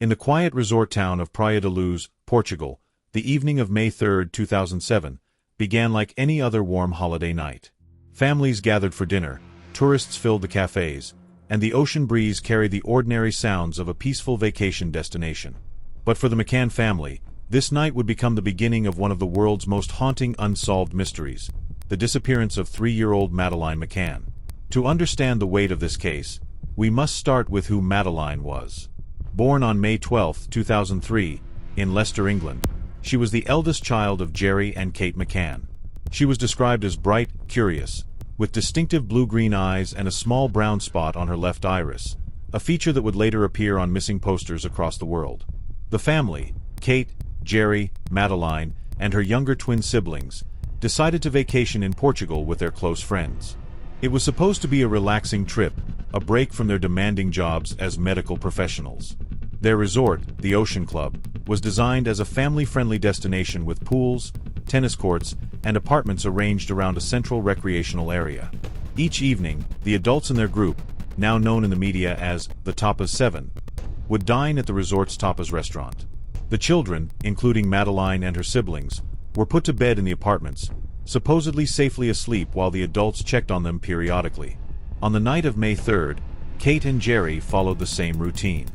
In the quiet resort town of Praia da Luz, Portugal, the evening of May 3, 2007, began like any other warm holiday night. Families gathered for dinner, tourists filled the cafes, and the ocean breeze carried the ordinary sounds of a peaceful vacation destination. But for the McCann family, this night would become the beginning of one of the world's most haunting unsolved mysteries, the disappearance of 3-year-old Madeleine McCann. To understand the weight of this case, we must start with who Madeleine was. Born on May 12, 2003, in Leicester, England, she was the eldest child of Jerry and Kate McCann. She was described as bright, curious, with distinctive blue-green eyes and a small brown spot on her left iris, a feature that would later appear on missing posters across the world. The family, Kate, Jerry, Madeleine, and her younger twin siblings, decided to vacation in Portugal with their close friends. It was supposed to be a relaxing trip, a break from their demanding jobs as medical professionals. Their resort, the Ocean Club, was designed as a family-friendly destination with pools, tennis courts, and apartments arranged around a central recreational area. Each evening, the adults in their group, now known in the media as the Tapas 7, would dine at the resort's tapas restaurant. The children, including Madeleine and her siblings, were put to bed in the apartments, supposedly safely asleep while the adults checked on them periodically. On the night of May 3rd, Kate and Jerry followed the same routine.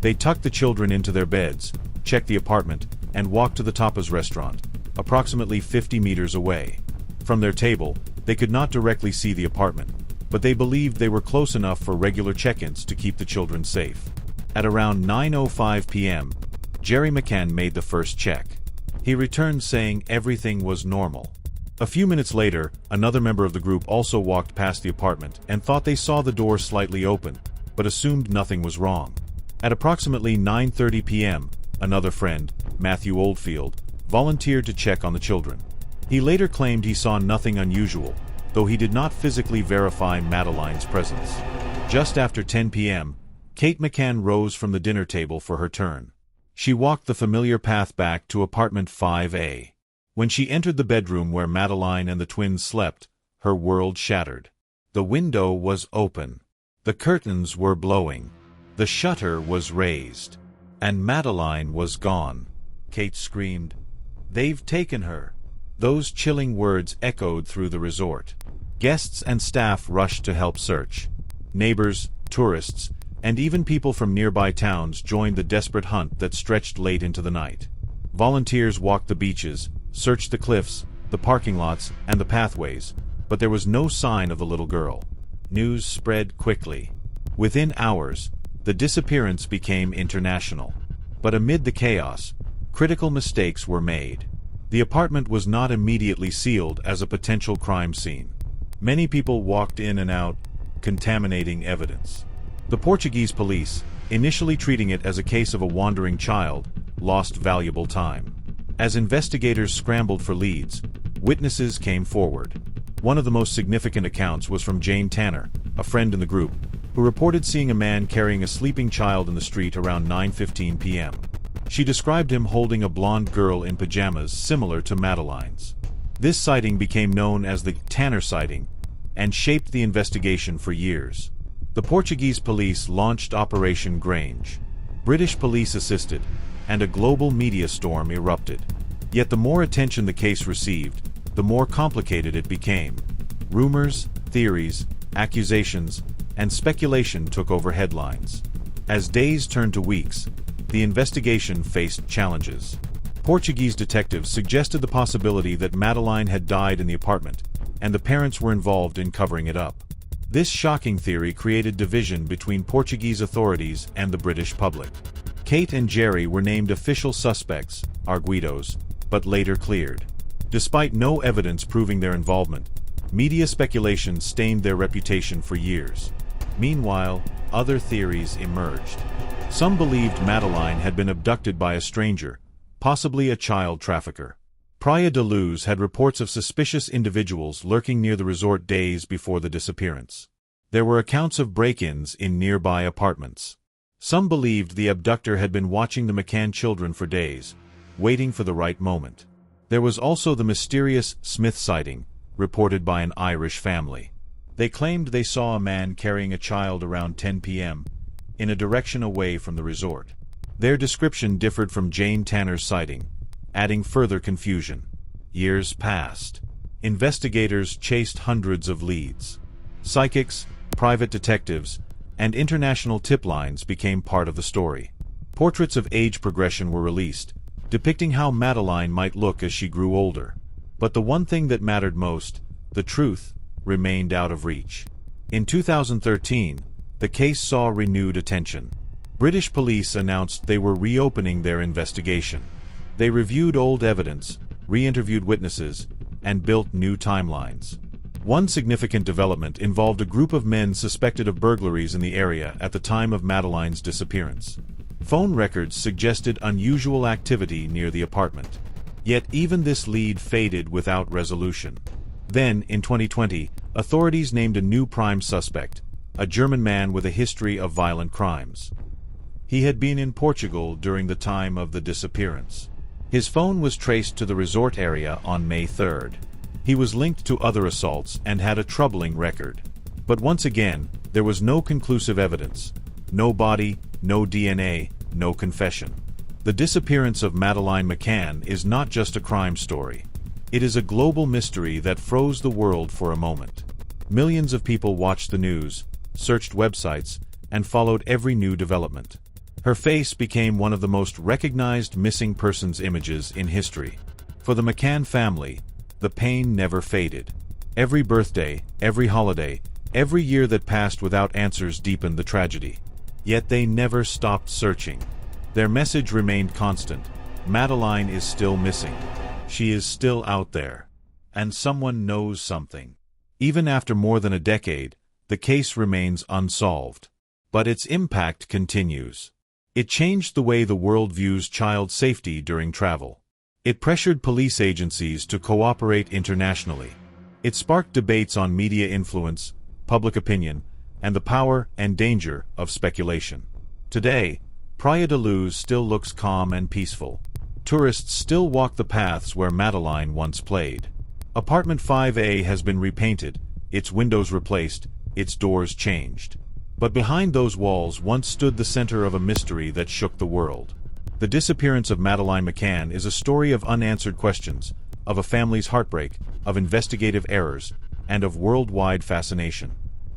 They tucked the children into their beds, checked the apartment, and walked to the tapas restaurant, approximately 50 meters away. From their table, they could not directly see the apartment, but they believed they were close enough for regular check-ins to keep the children safe. At around 9:05 p.m., Jerry McCann made the first check. He returned saying everything was normal. A few minutes later, another member of the group also walked past the apartment and thought they saw the door slightly open, but assumed nothing was wrong. At approximately 9:30 p.m., another friend, Matthew Oldfield, volunteered to check on the children. He later claimed he saw nothing unusual, though he did not physically verify Madeleine's presence. Just after 10 p.m., Kate McCann rose from the dinner table for her turn. She walked the familiar path back to apartment 5A. When she entered the bedroom where Madeleine and the twins slept, her world shattered. The window was open. The curtains were blowing. The shutter was raised. And Madeleine was gone. Kate screamed, "They've taken her!" Those chilling words echoed through the resort. Guests and staff rushed to help search. Neighbors, tourists, and even people from nearby towns joined the desperate hunt that stretched late into the night. Volunteers walked the beaches, searched the cliffs, the parking lots, and the pathways, but there was no sign of the little girl. News spread quickly. Within hours, the disappearance became international. But amid the chaos, critical mistakes were made. The apartment was not immediately sealed as a potential crime scene. Many people walked in and out, contaminating evidence. The Portuguese police, initially treating it as a case of a wandering child, lost valuable time. As investigators scrambled for leads, witnesses came forward. One of the most significant accounts was from Jane Tanner, a friend in the group, who reported seeing a man carrying a sleeping child in the street around 9:15 p.m. She described him holding a blonde girl in pajamas similar to Madeleine's. This sighting became known as the Tanner sighting and shaped the investigation for years. The Portuguese police launched Operation Grange. British police assisted, and a global media storm erupted. Yet the more attention the case received, the more complicated it became. Rumors, theories, accusations, and speculation took over headlines. As days turned to weeks, the investigation faced challenges. Portuguese detectives suggested the possibility that Madeleine had died in the apartment, and the parents were involved in covering it up. This shocking theory created division between Portuguese authorities and the British public. Kate and Jerry were named official suspects, arguidos, but later cleared. Despite no evidence proving their involvement, media speculation stained their reputation for years. Meanwhile, other theories emerged. Some believed Madeleine had been abducted by a stranger, possibly a child trafficker. Praia da Luz had reports of suspicious individuals lurking near the resort days before the disappearance. There were accounts of break-ins in nearby apartments. Some believed the abductor had been watching the McCann children for days, waiting for the right moment. There was also the mysterious Smith sighting, reported by an Irish family. They claimed they saw a man carrying a child around 10 p.m. in a direction away from the resort. Their description differed from Jane Tanner's sighting, adding further confusion. Years passed. Investigators chased hundreds of leads. Psychics, private detectives, and international tip lines became part of the story. Portraits of age progression were released, depicting how Madeleine might look as she grew older. But the one thing that mattered most, the truth, remained out of reach. In 2013, the case saw renewed attention. British police announced they were reopening their investigation. They reviewed old evidence, re-interviewed witnesses, and built new timelines. One significant development involved a group of men suspected of burglaries in the area at the time of Madeleine's disappearance. Phone records suggested unusual activity near the apartment. Yet even this lead faded without resolution. Then, in 2020, authorities named a new prime suspect, a German man with a history of violent crimes. He had been in Portugal during the time of the disappearance. His phone was traced to the resort area on May 3rd. He was linked to other assaults and had a troubling record. But once again, there was no conclusive evidence. No body, no DNA, no confession. The disappearance of Madeleine McCann is not just a crime story. It is a global mystery that froze the world for a moment. Millions of people watched the news, searched websites, and followed every new development. Her face became one of the most recognized missing persons images in history. For the McCann family, the pain never faded. Every birthday, every holiday, every year that passed without answers deepened the tragedy. Yet they never stopped searching. Their message remained constant. Madeleine is still missing. She is still out there. And someone knows something. Even after more than a decade, the case remains unsolved. But its impact continues. It changed the way the world views child safety during travel. It pressured police agencies to cooperate internationally. It sparked debates on media influence, public opinion, and the power and danger of speculation. Today, Praia da Luz still looks calm and peaceful. Tourists still walk the paths where Madeleine once played. Apartment 5A has been repainted, its windows replaced, its doors changed. But behind those walls once stood the center of a mystery that shook the world. The disappearance of Madeleine McCann is a story of unanswered questions, of a family's heartbreak, of investigative errors, and of worldwide fascination.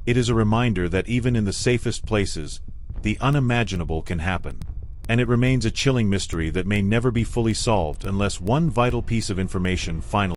It is a reminder that even in the safest places, the unimaginable can happen. And it remains a chilling mystery that may never be fully solved unless one vital piece of information finally